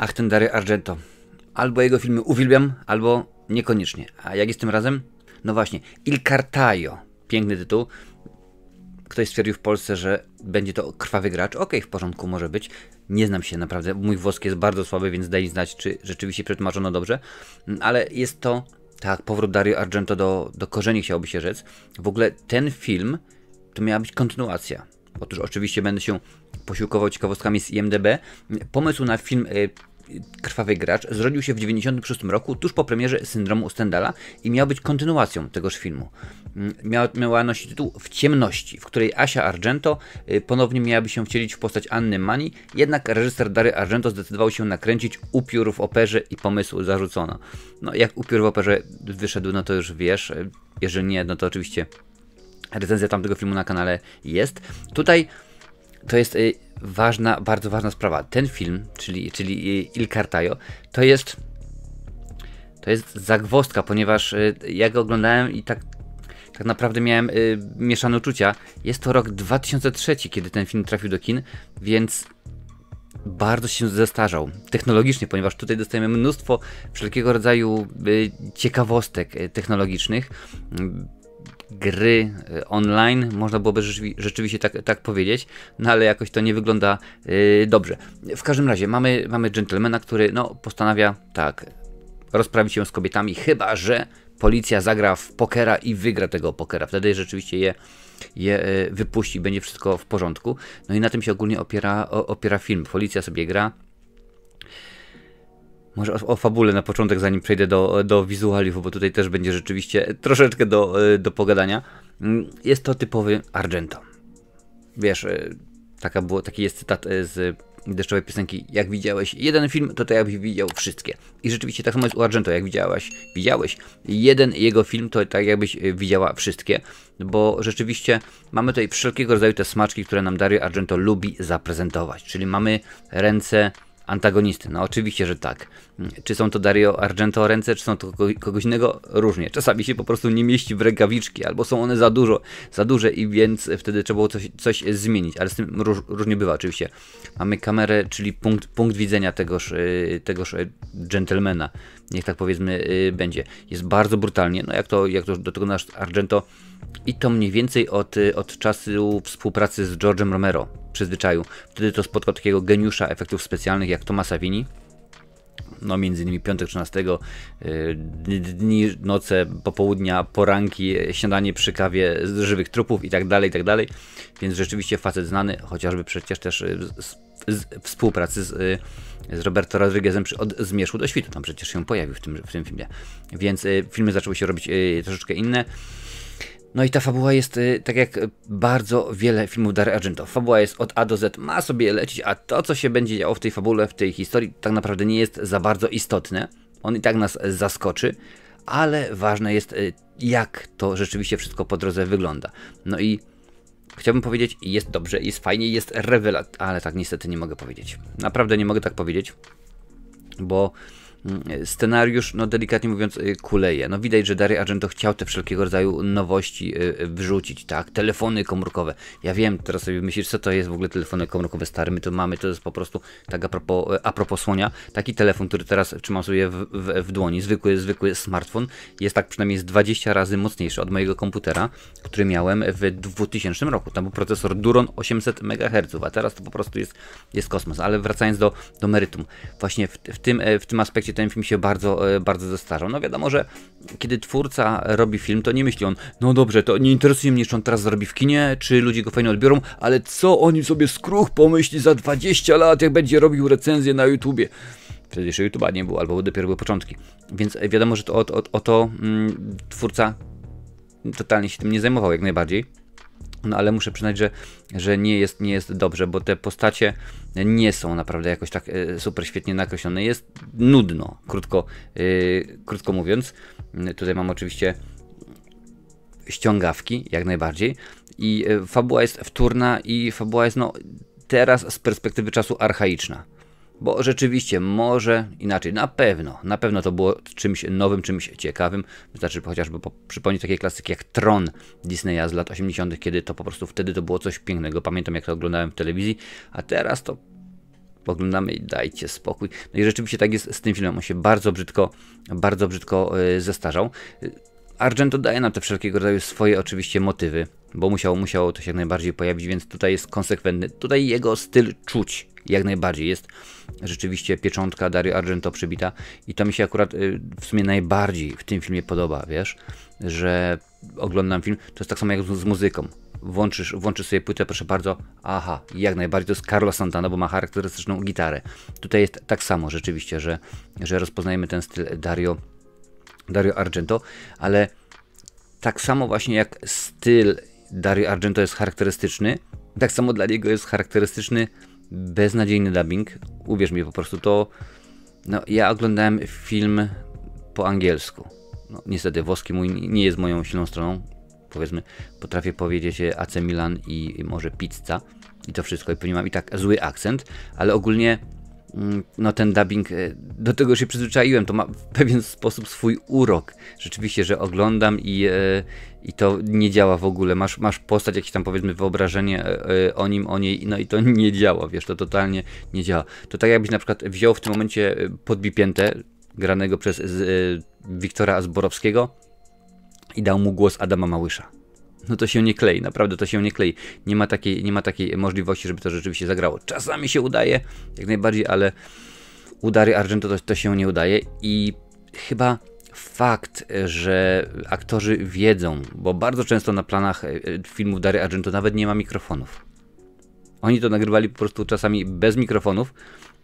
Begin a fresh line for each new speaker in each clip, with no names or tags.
Ach, ten Dario Argento. Albo jego filmy uwielbiam, albo niekoniecznie. A jak jest tym razem? No właśnie, Il Cartaio. Piękny tytuł. Ktoś stwierdził w Polsce, że będzie to Krwawy Gracz. Okej, w porządku, może być. Nie znam się naprawdę. Mój włoski jest bardzo słaby, więc daj znać, czy rzeczywiście przetłumaczono dobrze. Ale jest to, tak, powrót Dario Argento do korzeni, chciałoby się rzec. W ogóle ten film to miała być kontynuacja. Otóż oczywiście będę się posiłkował ciekawostkami z IMDb. Pomysł na film Krwawy Gracz zrodził się w 1996 roku, tuż po premierze Syndromu Stendala i miał być kontynuacją tegoż filmu. Miała nosić tytuł W ciemności, w której Asia Argento ponownie miałaby się wcielić w postać Anny Mani, jednak reżyser Dario Argento zdecydował się nakręcić upiór w operze i pomysł zarzucono. No jak upiór w operze wyszedł, no to już wiesz, jeżeli nie, no to oczywiście recenzja tamtego filmu na kanale jest. Tutaj to jest ważna, bardzo ważna sprawa. Ten film, czyli Il Cartaio, to jest zagwozdka, ponieważ ja go oglądałem i tak naprawdę miałem mieszane uczucia. Jest to rok 2003, kiedy ten film trafił do kin, więc bardzo się zestarzał technologicznie, ponieważ tutaj dostajemy mnóstwo wszelkiego rodzaju ciekawostek technologicznych. Gry online, można byłoby rzeczywiście tak powiedzieć, no ale jakoś to nie wygląda dobrze. W każdym razie mamy dżentelmena, który no, postanawia tak rozprawić się z kobietami, chyba że policja zagra w pokera i wygra tego pokera. Wtedy rzeczywiście je wypuści, będzie wszystko w porządku. No i na tym się ogólnie opiera film. Policja sobie gra. Może o fabule na początek, zanim przejdę do wizualiów, bo tutaj też będzie rzeczywiście troszeczkę do pogadania. Jest to typowy Argento. Wiesz, taki jest cytat z deszczowej piosenki: jak widziałeś jeden film, to jakbyś widział wszystkie. I rzeczywiście tak samo jest u Argento, jak widziałeś jeden jego film, to tak jakbyś widziała wszystkie. Bo rzeczywiście mamy tutaj wszelkiego rodzaju te smaczki, które nam Dario Argento lubi zaprezentować. Czyli mamy ręce antagonisty. No oczywiście, że tak. Czy są to Dario Argento ręce, czy są to kogoś innego? Różnie. Czasami się po prostu nie mieści w rękawiczki, albo są one za duże i więc wtedy trzeba było coś zmienić, ale z tym różnie bywa oczywiście. Mamy kamerę, czyli punkt widzenia tegoż dżentelmena. Niech tak powiedzmy będzie. Jest bardzo brutalnie, no jak to do tego nasz Argento i to mniej więcej od czasu współpracy z George'em Romero przyzwyczaił. Wtedy to spotkał takiego geniusza efektów specjalnych jak Thomas Savini. No między innymi Piątek 13, dni, noce, popołudnia, poranki, śniadanie przy kawie z żywych trupów i tak dalej. Więc rzeczywiście facet znany, chociażby przecież też z współpracy z Roberto Rodriguezem od Zmierzchu do Świtu. Tam przecież się pojawił w tym filmie. Więc filmy zaczęły się robić troszeczkę inne. No i ta fabuła jest, tak jak bardzo wiele filmów Dario Argento, fabuła jest od A do Z, ma sobie lecieć, a to, co się będzie działo w tej fabule, w tej historii, tak naprawdę nie jest za bardzo istotne. On i tak nas zaskoczy, ale ważne jest, jak to rzeczywiście wszystko po drodze wygląda. No i chciałbym powiedzieć, jest dobrze, jest fajnie, jest rewelacyjnie, ale tak niestety nie mogę powiedzieć. Naprawdę nie mogę tak powiedzieć, bo scenariusz, no delikatnie mówiąc, kuleje. No widać, że Dario Argento chciał te wszelkiego rodzaju nowości wrzucić, tak? Telefony komórkowe. Ja wiem, teraz sobie myślisz, co to jest w ogóle telefony komórkowe stare. My to mamy, to jest po prostu, tak a propos słonia, taki telefon, który teraz trzymam sobie w dłoni, zwykły smartfon, jest tak przynajmniej z 20 razy mocniejszy od mojego komputera, który miałem w 2000 roku. Tam był procesor Duron 800 MHz, a teraz to po prostu jest kosmos. Ale wracając do meritum, właśnie w tym aspekcie ten film się bardzo zestarzał. No wiadomo, że kiedy twórca robi film, to nie myśli on, no dobrze, to nie interesuje mnie, czy on teraz zrobi w kinie, czy ludzie go fajnie odbiorą, ale co oni sobie skruch pomyśli za 20 lat, jak będzie robił recenzję na YouTubie. Wtedy jeszcze YouTube'a nie było, albo dopiero były początki. Więc wiadomo, że to twórca totalnie się tym nie zajmował, jak najbardziej. No ale muszę przyznać, że nie jest dobrze, bo te postacie nie są naprawdę jakoś tak super świetnie nakreślone. Jest nudno, krótko mówiąc. Tutaj mam oczywiście ściągawki, jak najbardziej. I fabuła jest wtórna i fabuła jest teraz z perspektywy czasu archaiczna. Bo rzeczywiście, może inaczej, na pewno to było czymś nowym, czymś ciekawym. Wystarczy chociażby przypomnieć takie klasyki jak Tron Disneya z lat 80., kiedy to po prostu wtedy to było coś pięknego. Pamiętam, jak to oglądałem w telewizji, a teraz to oglądamy i dajcie spokój. No i rzeczywiście tak jest z tym filmem, on się bardzo brzydko zestarzał. Argento daje nam te wszelkiego rodzaju swoje oczywiście motywy, bo musiało to się jak najbardziej pojawić, więc tutaj jest konsekwentny. Tutaj jego styl czuć jak najbardziej. Jest rzeczywiście pieczątka Dario Argento przybita i to mi się akurat w sumie najbardziej w tym filmie podoba, wiesz, że oglądam film, to jest tak samo jak z muzyką. Włączysz sobie płytę, proszę bardzo, aha, jak najbardziej to jest Carlos Santana, bo ma charakterystyczną gitarę. Tutaj jest tak samo rzeczywiście, że rozpoznajemy ten styl Dario Argento, ale tak samo właśnie jak styl Dario Argento jest charakterystyczny, tak samo dla niego jest charakterystyczny beznadziejny dubbing. Uwierz mi po prostu, to no, ja oglądałem film po angielsku. No, niestety włoski mój nie jest moją silną stroną. Powiedzmy, potrafię powiedzieć AC Milan i może pizza i to wszystko, i mam i tak zły akcent, ale ogólnie no ten dubbing, do tego się przyzwyczaiłem, to ma w pewien sposób swój urok. Rzeczywiście, że oglądam i to nie działa w ogóle. Masz postać, jakieś tam powiedzmy wyobrażenie o nim, o niej, no i to nie działa, wiesz, to totalnie nie działa. To tak jakbyś na przykład wziął w tym momencie Podbipiętę, granego przez Wiktora Zborowskiego i dał mu głos Adama Małysza. No to się nie klei, naprawdę to się nie klei. Nie ma takiej możliwości, żeby to rzeczywiście zagrało. Czasami się udaje, jak najbardziej, ale u Dario Argento to się nie udaje i chyba fakt, że aktorzy wiedzą, bo bardzo często na planach filmów Dario Argento nawet nie ma mikrofonów. Oni to nagrywali po prostu czasami bez mikrofonów,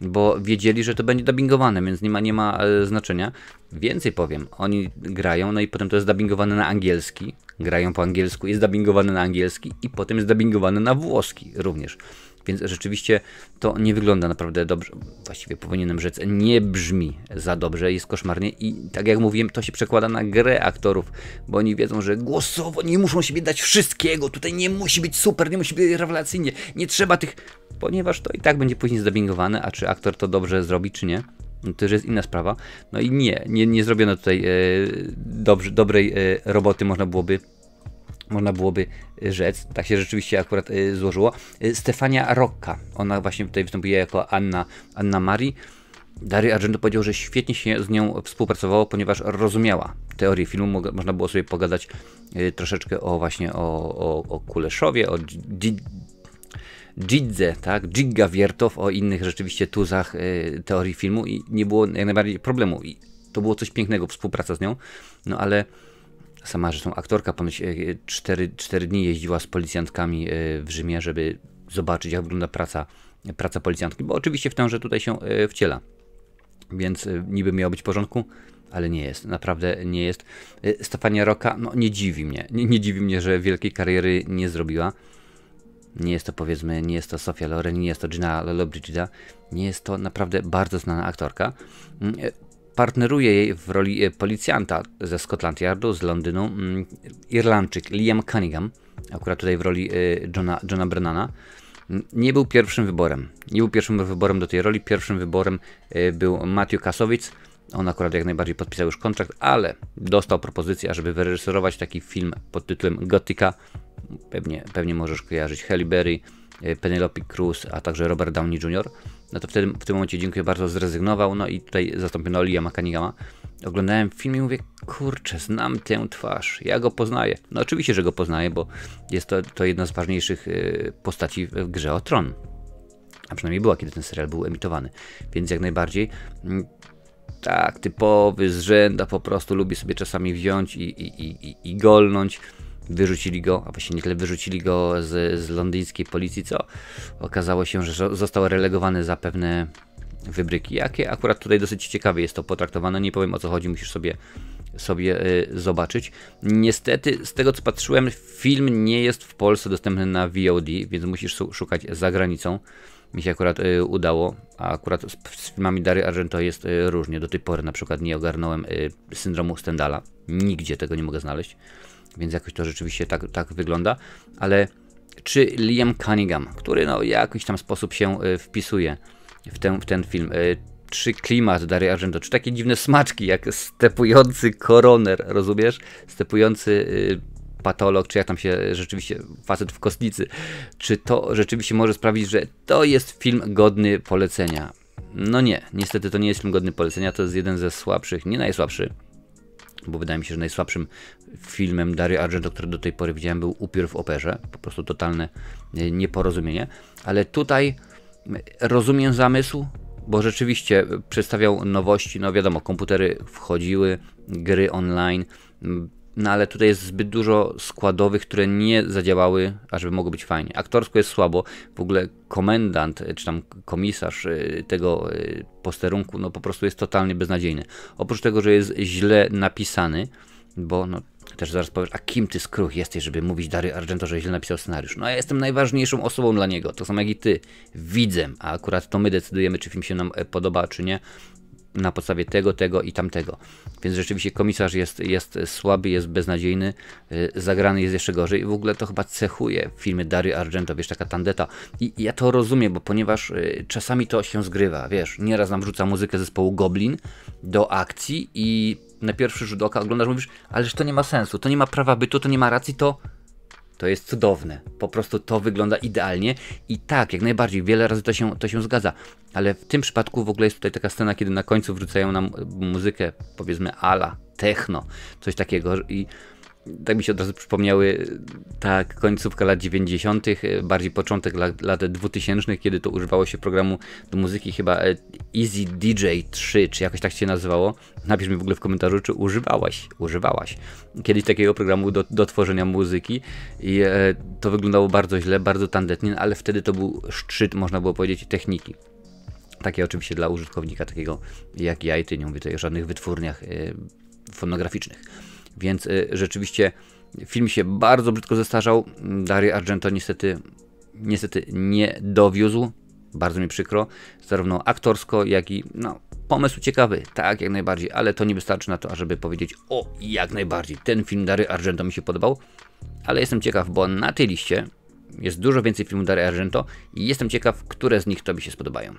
bo wiedzieli, że to będzie dubbingowane, więc nie ma znaczenia. Więcej powiem, oni grają, no i potem to jest dubbingowane na angielski, grają po angielsku, jest dubbingowane na angielski i potem jest dubbingowane na włoski również. Więc rzeczywiście to nie wygląda naprawdę dobrze, właściwie powinienem rzec, nie brzmi za dobrze, jest koszmarnie i tak jak mówiłem, to się przekłada na grę aktorów, bo oni wiedzą, że głosowo nie muszą siebie dać wszystkiego, tutaj nie musi być super, nie musi być rewelacyjnie, nie trzeba tych, ponieważ to i tak będzie później zdubbingowane, a czy aktor to dobrze zrobi, czy nie, no to już jest inna sprawa. No i nie zrobiono tutaj dobrej roboty, można byłoby rzec, tak się rzeczywiście akurat złożyło. Stefania Rocca, ona właśnie tutaj występuje jako Anna Marii. Dario Argento powiedział, że świetnie się z nią współpracowało, ponieważ rozumiała teorię filmu, można było sobie pogadać troszeczkę o Kuleszowie, o Dzidze, tak, Dzigga Wiertow, o innych rzeczywiście tuzach teorii filmu i nie było jak najbardziej problemu i to było coś pięknego, współpraca z nią, no ale sama zresztą aktorka ponoć 4 dni jeździła z policjantkami w Rzymie, żeby zobaczyć, jak wygląda praca policjantki, bo oczywiście w tęże tutaj się wciela, więc niby miało być w porządku, ale nie jest, naprawdę nie jest. Stefania Rocca, no nie dziwi mnie, nie dziwi mnie, że wielkiej kariery nie zrobiła. Nie jest to powiedzmy, nie jest to Sofia Loren, nie jest to Gina Lollobrigida, nie jest to naprawdę bardzo znana aktorka. Partneruje jej w roli policjanta ze Scotland Yardu, z Londynu, Irlandczyk Liam Cunningham, akurat tutaj w roli Johna Brennana. Nie był pierwszym wyborem do tej roli, pierwszym wyborem był Matthew Kassovitz. On akurat jak najbardziej podpisał już kontrakt, ale dostał propozycję, ażeby wyreżyserować taki film pod tytułem Gotika. Pewnie możesz kojarzyć Halle Berry, Penelope Cruz, a także Robert Downey Jr. No to w tym momencie, dziękuję bardzo, zrezygnował, no i tutaj zastąpiono Liama Cunninghama. Oglądałem film i mówię, kurczę, znam tę twarz, ja go poznaję. No oczywiście, że go poznaję, bo jest to jedna z ważniejszych postaci w grze o Tron. A przynajmniej była, kiedy ten serial był emitowany. Więc jak najbardziej, tak, typowy z rzęda, po prostu lubi sobie czasami wziąć i golnąć. Wyrzucili go, a właściwie nie tyle wyrzucili go z londyńskiej policji, co okazało się, że został relegowany za pewne wybryki, jakie akurat tutaj dosyć ciekawie jest to potraktowane, nie powiem o co chodzi, musisz sobie zobaczyć. Niestety, z tego co patrzyłem, film nie jest w Polsce dostępny na VOD, więc musisz szukać za granicą. Mi się akurat udało, a akurat z filmami Dario Argento jest różnie. Do tej pory na przykład nie ogarnąłem syndromu Stendala, nigdzie tego nie mogę znaleźć. Więc jakoś to rzeczywiście tak wygląda, ale czy Liam Cunningham, który no w jakiś tam sposób się wpisuje w ten film, czy klimat Dario Argento, czy takie dziwne smaczki jak stepujący koroner, rozumiesz? Stepujący psychopatolog, czy jak tam się rzeczywiście facet w kostnicy, czy to rzeczywiście może sprawić, że to jest film godny polecenia? No nie, niestety to nie jest film godny polecenia, to jest jeden ze słabszych, nie najsłabszy, bo wydaje mi się, że najsłabszym filmem Dario Argento, który do tej pory widziałem, był Upiór w operze, po prostu totalne nieporozumienie, ale tutaj rozumiem zamysł, bo rzeczywiście przedstawiał nowości, no wiadomo, komputery wchodziły, gry online, no ale tutaj jest zbyt dużo składowych, które nie zadziałały, ażeby mogło być fajnie. Aktorsko jest słabo, w ogóle komendant, czy tam komisarz tego posterunku, no po prostu jest totalnie beznadziejny. Oprócz tego, że jest źle napisany, bo no też zaraz powiesz, a kim ty skruch jesteś, żeby mówić Dario Argento, że źle napisał scenariusz? No ja jestem najważniejszą osobą dla niego, to samo jak i ty, widzem, a akurat to my decydujemy, czy film się nam podoba, czy nie, na podstawie tego i tamtego. Więc rzeczywiście komisarz jest słaby, jest beznadziejny, zagrany jest jeszcze gorzej. W ogóle to chyba cechuje filmy Dario Argento, wiesz, taka tandeta. I ja to rozumiem, bo ponieważ czasami to się zgrywa, wiesz, nieraz nam wrzuca muzykę zespołu Goblin do akcji i na pierwszy rzut oka oglądasz, mówisz, ależ to nie ma sensu, to nie ma prawa bytu, to nie ma racji, to jest cudowne. Po prostu to wygląda idealnie i tak, jak najbardziej, wiele razy to się zgadza. Ale w tym przypadku w ogóle jest tutaj taka scena, kiedy na końcu wrzucają nam muzykę, powiedzmy ala, techno, coś takiego i tak mi się od razu przypomniały tak końcówka lat 90., bardziej początek lat 2000, kiedy to używało się programu do muzyki chyba Easy DJ 3, czy jakoś tak się nazywało. Napisz mi w ogóle w komentarzu, czy używałaś kiedyś takiego programu do tworzenia muzyki i to wyglądało bardzo źle, bardzo tandetnie, ale wtedy to był szczyt, można było powiedzieć, techniki. Takie oczywiście dla użytkownika takiego jak ja i ty, nie mówię tutaj o żadnych wytwórniach fonograficznych. Więc rzeczywiście film się bardzo brzydko zestarzał. Dario Argento niestety nie dowiózł. Bardzo mi przykro. Zarówno aktorsko, jak i pomysł ciekawy. Tak, jak najbardziej. Ale to nie wystarczy na to, ażeby powiedzieć, o, jak najbardziej. Ten film Dario Argento mi się podobał. Ale jestem ciekaw, bo na tej liście jest dużo więcej filmów Dario Argento i jestem ciekaw, które z nich tobie się spodobają.